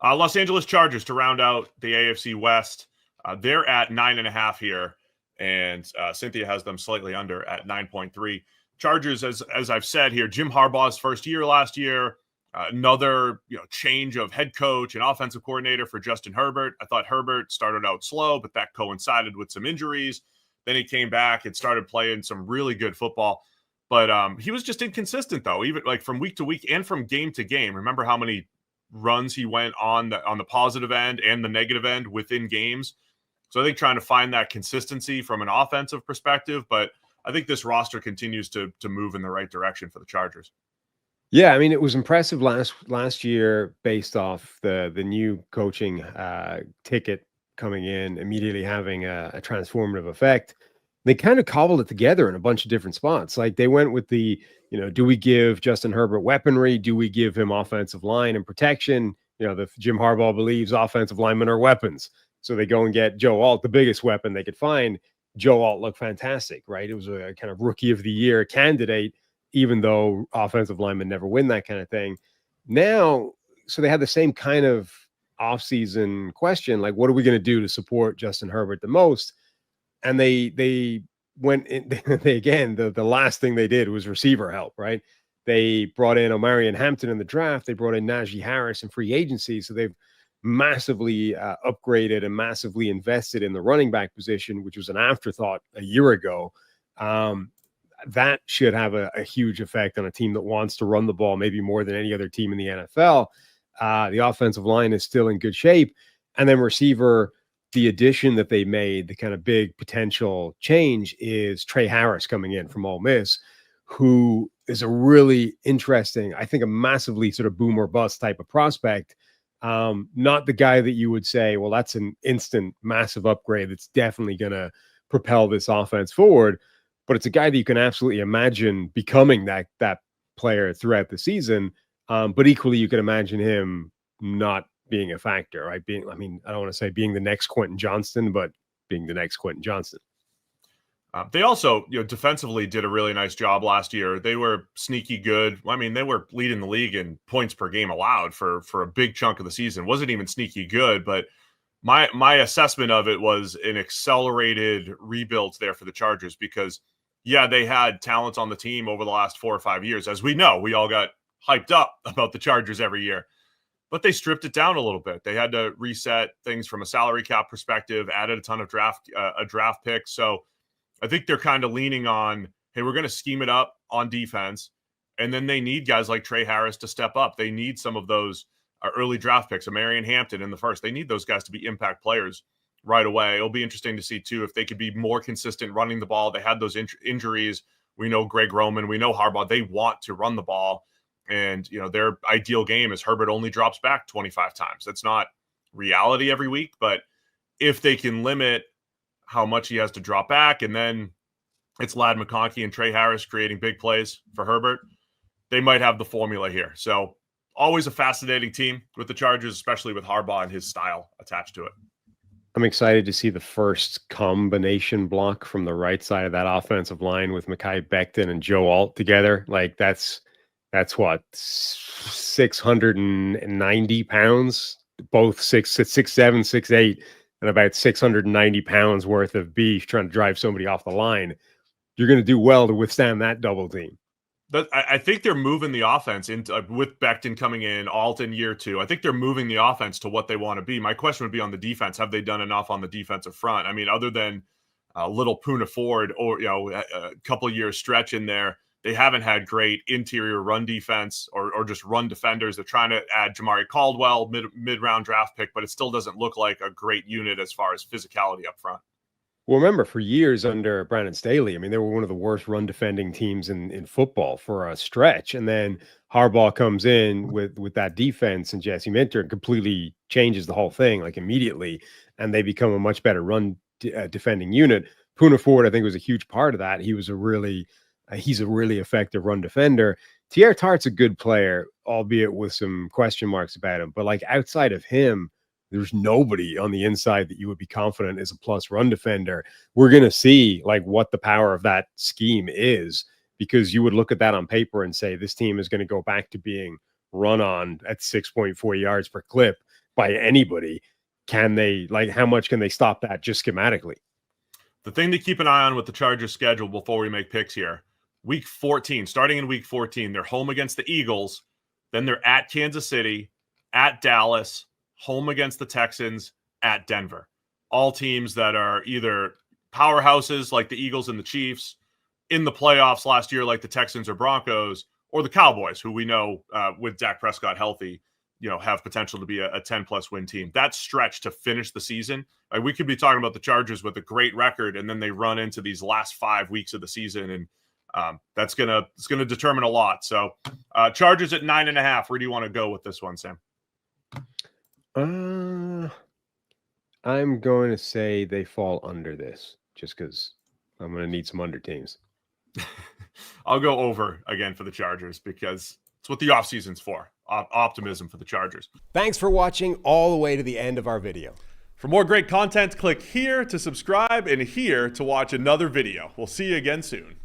Los Angeles Chargers to round out the AFC West. They're at 9.5 here, and Cynthia has them slightly under at 9.3. Chargers, as I've said here, Jim Harbaugh's first year last year. Another change of head coach and offensive coordinator for Justin Herbert. I thought Herbert started out slow, but that coincided with some injuries. Then he came back and started playing some really good football. But he was just inconsistent, though, even like from week to week and from game to game. Remember how many runs he went on the positive end and the negative end within games. So I think trying to find that consistency from an offensive perspective, but I think this roster continues to move in the right direction for the Chargers. Yeah, I mean, it was impressive last year based off the new coaching ticket coming in, immediately having a transformative effect. They kind of cobbled it together in a bunch of different spots. Like they went with the, do we give Justin Herbert weaponry? Do we give him offensive line and protection? The Jim Harbaugh believes offensive linemen are weapons. So they go and get Joe Alt, the biggest weapon they could find. Joe Alt looked fantastic, right? It was a kind of rookie of the year candidate, even though offensive linemen never win that kind of thing. Now, so they had the same kind of offseason question, like, what are we going to do to support Justin Herbert the most? And they went in, the last thing they did was receiver help, right? They brought in Omarion Hampton in the draft. They brought in Najee Harris in free agency. So they've massively upgraded and massively invested in the running back position, which was an afterthought a year ago. That should have a huge effect on a team that wants to run the ball, maybe more than any other team in the NFL. The offensive line is still in good shape. And then receiver, the addition that they made, the kind of big potential change is Trey Harris coming in from Ole Miss, who is a really interesting, I think a massively sort of boom or bust type of prospect. Not the guy that you would say, well, that's an instant massive upgrade that's definitely going to propel this offense forward. But it's a guy that you can absolutely imagine becoming that player throughout the season. But equally, you can imagine him not being a factor, right? I don't want to say being the next Quentin Johnston, but being the next Quentin Johnston. They also, defensively did a really nice job last year. They were sneaky good. I mean, they were leading the league in points per game allowed for a big chunk of the season. Wasn't even sneaky good, but my assessment of it was an accelerated rebuild there for the Chargers because, yeah, they had talent on the team over the last 4 or 5 years. As we know, we all got hyped up about the Chargers every year. But they stripped it down a little bit. They had to reset things from a salary cap perspective, added a ton of draft picks. So I think they're kind of leaning on, hey, we're going to scheme it up on defense. And then they need guys like Trey Harris to step up. They need some of those early draft picks, Omarion Hampton in the first. They need those guys to be impact players right away. It'll be interesting to see, too, if they could be more consistent running the ball. They had those injuries. We know Greg Roman. We know Harbaugh. They want to run the ball. And, their ideal game is Herbert only drops back 25 times. That's not reality every week. But if they can limit how much he has to drop back, and then it's Ladd McConkey and Trey Harris creating big plays for Herbert, they might have the formula here. So always a fascinating team with the Chargers, especially with Harbaugh and his style attached to it. I'm excited to see the first combination block from the right side of that offensive line with Mekhi Becton and Joe Alt together. Like that's what, 690 pounds, both 6'7", 6'8", and about 690 pounds worth of beef trying to drive somebody off the line. You're going to do well to withstand that double team. But I think they're moving the offense into with Becton coming in, Alt in year 2. I think they're moving the offense to what they want to be. My question would be on the defense. Have they done enough on the defensive front? I mean, other than a little Poona Ford or, a couple of years stretch in there, they haven't had great interior run defense or just run defenders. They're trying to add Jamari Caldwell, mid-round draft pick, but it still doesn't look like a great unit as far as physicality up front. Well, remember, for years under Brandon Staley, I mean, they were one of the worst run defending teams in football for a stretch. And then Harbaugh comes in with that defense and Jesse Minter and completely changes the whole thing, like immediately. And they become a much better run defending unit. Poona Ford, I think, was a huge part of that. He's a really effective run defender. Tierre Tart's a good player, albeit with some question marks about him. But like outside of him, there's nobody on the inside that you would be confident is a plus run defender. We're going to see like what the power of that scheme is, because you would look at that on paper and say, this team is going to go back to being run on at 6.4 yards per clip. by anybody. Can they, like, how much can they stop that just schematically? The thing to keep an eye on with the Chargers schedule before we make picks here, week 14, starting in week 14, they're home against the Eagles. Then they're at Kansas City, at Dallas, home against the Texans, at Denver. All teams that are either powerhouses like the Eagles and the Chiefs, in the playoffs last year like the Texans or Broncos, or the Cowboys, who we know with Dak Prescott healthy, have potential to be a 10-plus win team. That stretch to finish the season, we could be talking about the Chargers with a great record, and then they run into these last 5 weeks of the season, and it's gonna determine a lot. So, Chargers at 9.5. Where do you want to go with this one, Sam? I'm going to say they fall under this, just because I'm going to need some under teams. I'll go over again for the Chargers because it's what the offseason's for. Optimism for the Chargers. Thanks for watching all the way to the end of our video. For more great content, click here to subscribe and here to watch another video. We'll see you again soon.